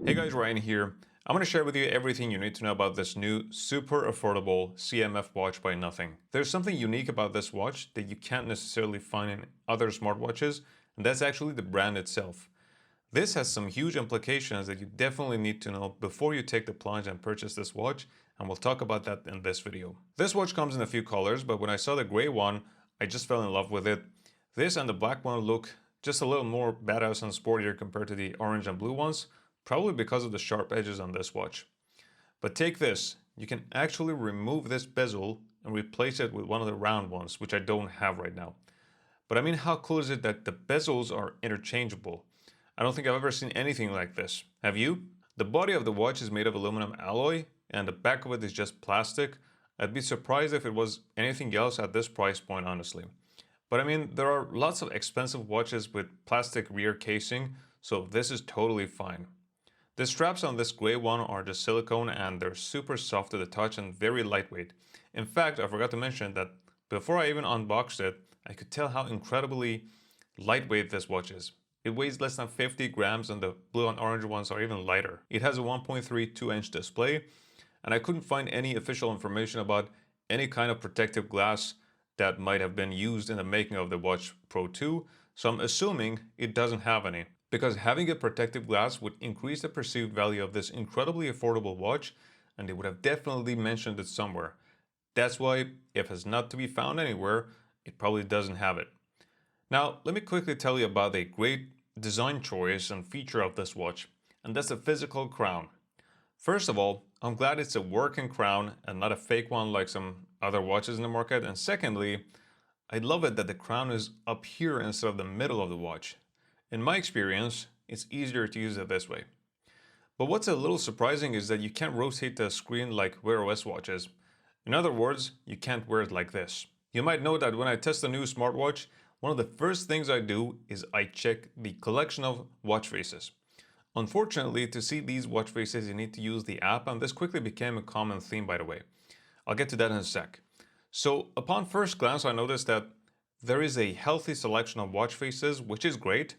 Hey guys, Ryan here. I'm going to share with you everything you need to know about this new super affordable CMF watch by Nothing. There's something unique about this watch that you can't necessarily find in other smartwatches, and that's actually the brand itself. This has some huge implications that you definitely need to know before you take the plunge and purchase this watch, and we'll talk about that in this video. This watch comes in a few colors, but when I saw the gray one, I just fell in love with it. This and the black one look just a little more badass and sportier compared to the orange and blue ones, probably because of the sharp edges on this watch. But take this, you can actually remove this bezel and replace it with one of the round ones, which I don't have right now. But I mean, how cool is it that the bezels are interchangeable? I don't think I've ever seen anything like this. Have you? The body of the watch is made of aluminum alloy and the back of it is just plastic. I'd be surprised if it was anything else at this price point, honestly. But I mean, there are lots of expensive watches with plastic rear casing, so this is totally fine. The straps on this gray one are just silicone and they're super soft to the touch and very lightweight. In fact, I forgot to mention that before I even unboxed it, I could tell how incredibly lightweight this watch is. It weighs less than 50 grams and the blue and orange ones are even lighter. It has a 1.32-inch display and I couldn't find any official information about any kind of protective glass that might have been used in the making of the Watch Pro 2, so I'm assuming it doesn't have any, because having a protective glass would increase the perceived value of this incredibly affordable watch, and they would have definitely mentioned it somewhere. That's why, if it's not to be found anywhere, it probably doesn't have it. Now, let me quickly tell you about a great design choice and feature of this watch, and that's the physical crown. First of all, I'm glad it's a working crown and not a fake one like some other watches in the market. And secondly, I love it that the crown is up here instead of the middle of the watch. In my experience, it's easier to use it this way. But what's a little surprising is that you can't rotate the screen like Wear OS watches. In other words, you can't wear it like this. You might know that when I test a new smartwatch, one of the first things I do is I check the collection of watch faces. Unfortunately, to see these watch faces, you need to use the app, and this quickly became a common theme, by the way. I'll get to that in a sec. So, upon first glance, I noticed that there is a healthy selection of watch faces, which is great,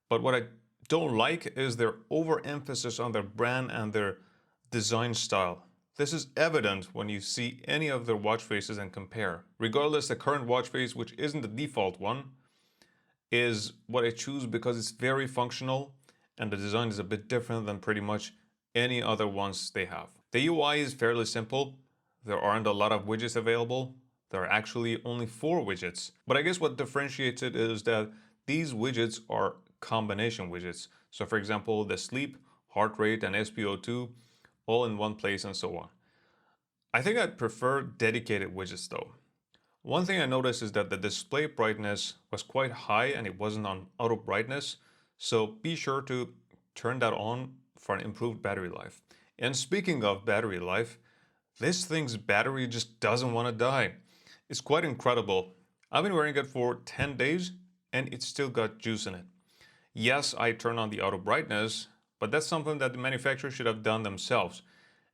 but what I don't like is their overemphasis on their brand and their design style. This is evident when you see any of their watch faces and compare. Regardless, the current watch face, which isn't the default one, is what I choose because it's very functional and the design is a bit different than pretty much any other ones they have. The UI is fairly simple. There aren't a lot of widgets available. There are actually only 4 widgets. But I guess what differentiates it is that these widgets are combination widgets. So for example, the sleep, heart rate, and SpO2 all in one place and so on. I think I'd prefer dedicated widgets though. One thing I noticed is that the display brightness was quite high and it wasn't on auto brightness, so be sure to turn that on for an improved battery life. And speaking of battery life, this thing's battery just doesn't want to die. It's quite incredible. I've been wearing it for 10 days and it's still got juice in it. Yes, I turn on the auto brightness, but that's something that the manufacturer should have done themselves.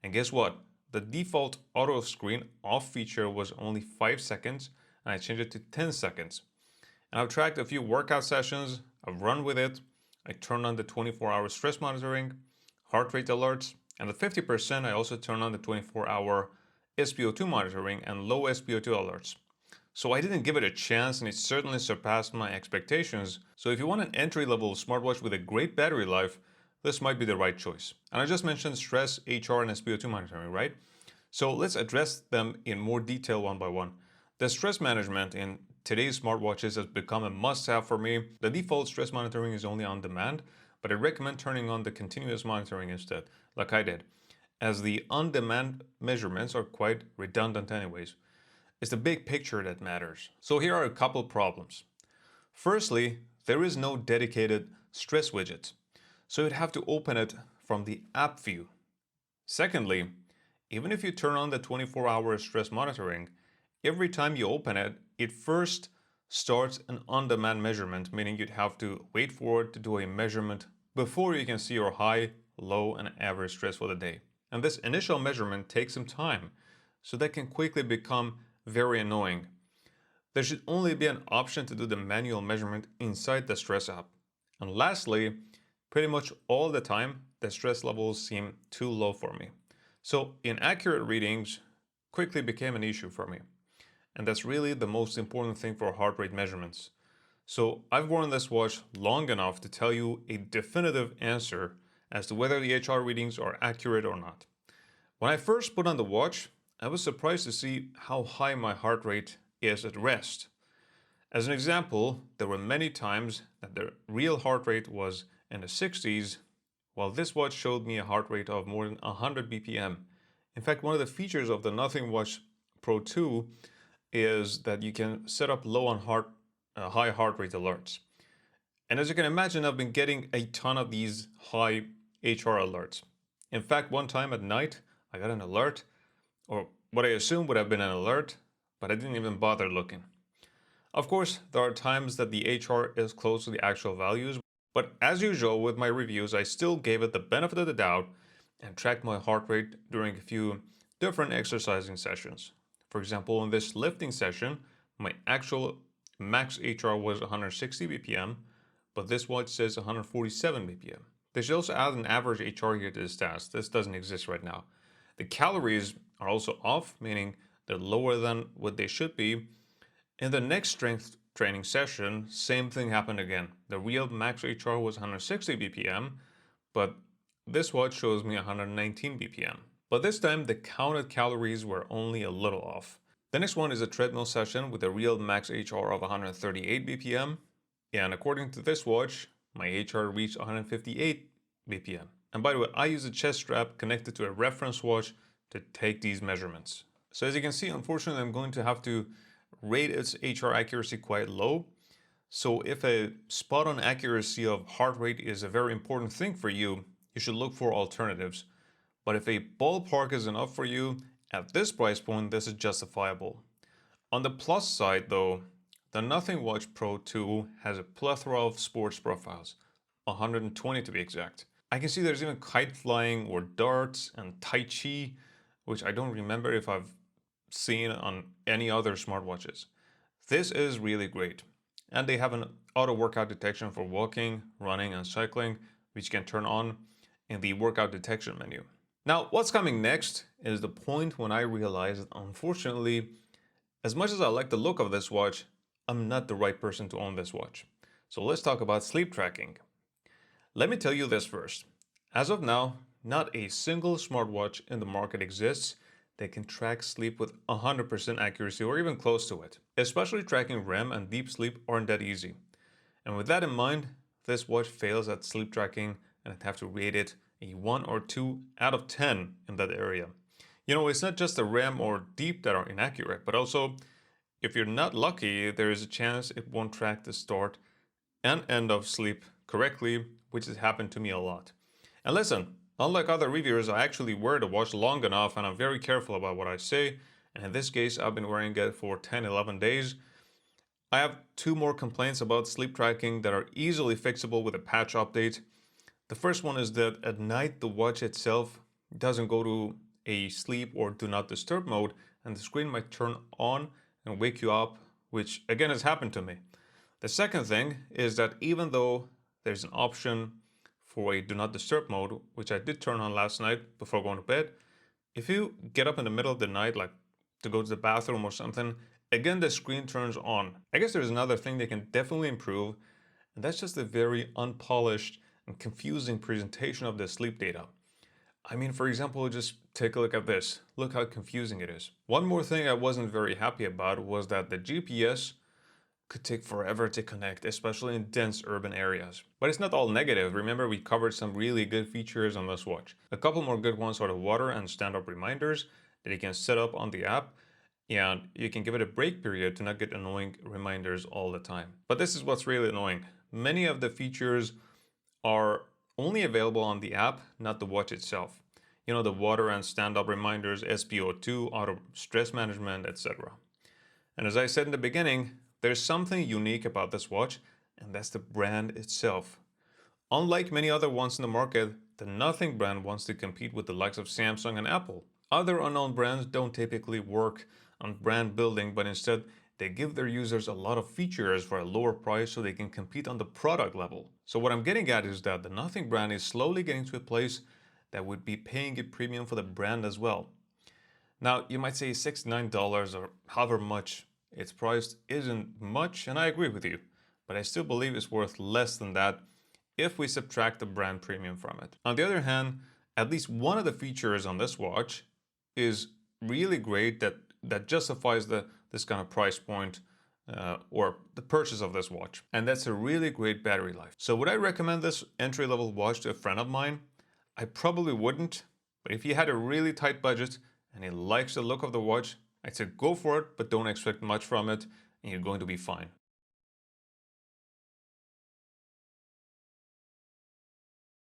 And guess what? The default auto screen off feature was only 5 seconds and I changed it to 10 seconds. And I've tracked a few workout sessions, I've run with it, I turned on the 24-hour stress monitoring, heart rate alerts, and at 50% I also turned on the 24-hour SpO2 monitoring and low SpO2 alerts. So I didn't give it a chance and it certainly surpassed my expectations. So if you want an entry-level smartwatch with a great battery life, this might be the right choice. And I just mentioned stress, HR, and SpO2 monitoring, right? So let's address them in more detail one by one. The stress management in today's smartwatches has become a must-have for me. The default stress monitoring is only on demand, but I recommend turning on the continuous monitoring instead, like I did, as the on-demand measurements are quite redundant anyways. It's the big picture that matters. So here are a couple problems. Firstly, there is no dedicated stress widget, so you'd have to open it from the app view. Secondly, even if you turn on the 24-hour stress monitoring, every time you open it, it first starts an on-demand measurement, meaning you'd have to wait for it to do a measurement before you can see your high, low, and average stress for the day. And this initial measurement takes some time, so that can quickly become very annoying. There should only be an option to do the manual measurement inside the stress app. And lastly, pretty much all the time, the stress levels seem too low for me. So inaccurate readings quickly became an issue for me. And that's really the most important thing for heart rate measurements. So I've worn this watch long enough to tell you a definitive answer as to whether the HR readings are accurate or not. When I first put on the watch, I was surprised to see how high my heart rate is at rest. As an example, there were many times that the real heart rate was in the 60s, while this watch showed me a heart rate of more than 100 BPM. In fact, one of the features of the Nothing Watch Pro 2 is that you can set up low on high heart rate alerts. And as you can imagine, I've been getting a ton of these high HR alerts. In fact, one time at night, I got an alert, or what I assumed would have been an alert, but I didn't even bother looking. Of course, there are times that the HR is close to the actual values, but as usual with my reviews, I still gave it the benefit of the doubt and tracked my heart rate during a few different exercising sessions. For example, in this lifting session, my actual max HR was 160 BPM, but this watch says 147 BPM. They should also add an average HR here to the stats. This doesn't exist right now. The calories are also off, meaning they're lower than what they should be. In the next strength training session, same thing happened again. The real max HR was 160 BPM, but this watch shows me 119 BPM. But this time the counted calories were only a little off. The next one is a treadmill session with a real max HR of 138 BPM. And according to this watch, my HR reached 158 BPM. And by the way, I use a chest strap connected to a reference watch to take these measurements. So as you can see, unfortunately, I'm going to have to rate its HR accuracy quite low. So if a spot-on accuracy of heart rate is a very important thing for you, you should look for alternatives. But if a ballpark is enough for you, at this price point, this is justifiable. On the plus side though, the Nothing Watch Pro 2 has a plethora of sports profiles, 120 to be exact. I can see there's even kite flying or darts and Tai Chi, which I don't remember if I've seen on any other smartwatches. This is really great. And they have an auto workout detection for walking, running, and cycling, which you can turn on in the workout detection menu. Now, what's coming next is the point when I realized that unfortunately, as much as I like the look of this watch, I'm not the right person to own this watch. So let's talk about sleep tracking. Let me tell you this first. As of now, not a single smartwatch in the market exists that can track sleep with 100% accuracy or even close to it. Especially tracking REM and deep sleep aren't that easy. And with that in mind, this watch fails at sleep tracking and I'd have to rate it a 1 or 2 out of 10 in that area. You know, it's not just the REM or deep that are inaccurate, but also if you're not lucky, there is a chance it won't track the start and end of sleep correctly, which has happened to me a lot. And listen, unlike other reviewers, I actually wear the watch long enough and I'm very careful about what I say. And in this case, I've been wearing it for 10-11 days. I have 2 more complaints about sleep tracking that are easily fixable with a patch update. The first one is that at night, the watch itself doesn't go to a sleep or do not disturb mode, and the screen might turn on and wake you up, which again has happened to me. The second thing is that even though there's an option for a do not disturb mode, which I did turn on last night before going to bed, if you get up in the middle of the night, like to go to the bathroom or something, again the screen turns on. I guess there's another thing they can definitely improve, and that's just the very unpolished and confusing presentation of the sleep data. I mean, for example, just take a look at this. Look how confusing it is. One more thing I wasn't very happy about was that the GPS could take forever to connect, especially in dense urban areas. But it's not all negative. Remember, we covered some really good features on this watch. A couple more good ones are the water and stand-up reminders that you can set up on the app, and you can give it a break period to not get annoying reminders all the time. But this is what's really annoying. Many of the features are only available on the app, not the watch itself. You know, the water and stand-up reminders, SpO2, auto stress management, etc. And as I said in the beginning, there's something unique about this watch, and that's the brand itself. Unlike many other ones in the market, the Nothing brand wants to compete with the likes of Samsung and Apple. Other unknown brands don't typically work on brand building, but instead they give their users a lot of features for a lower price so they can compete on the product level. So what I'm getting at is that the Nothing brand is slowly getting to a place that would be paying a premium for the brand as well. Now, you might say $69 or however much it's priced isn't much, and I agree with you, but I still believe it's worth less than that if we subtract the brand premium from it. On the other hand, at least one of the features on this watch is really great that justifies this kind of price point or the purchase of this watch. And that's a really great battery life. So would I recommend this entry-level watch to a friend of mine? I probably wouldn't, but if you had a really tight budget and he likes the look of the watch, I'd say go for it, but don't expect much from it and you're going to be fine.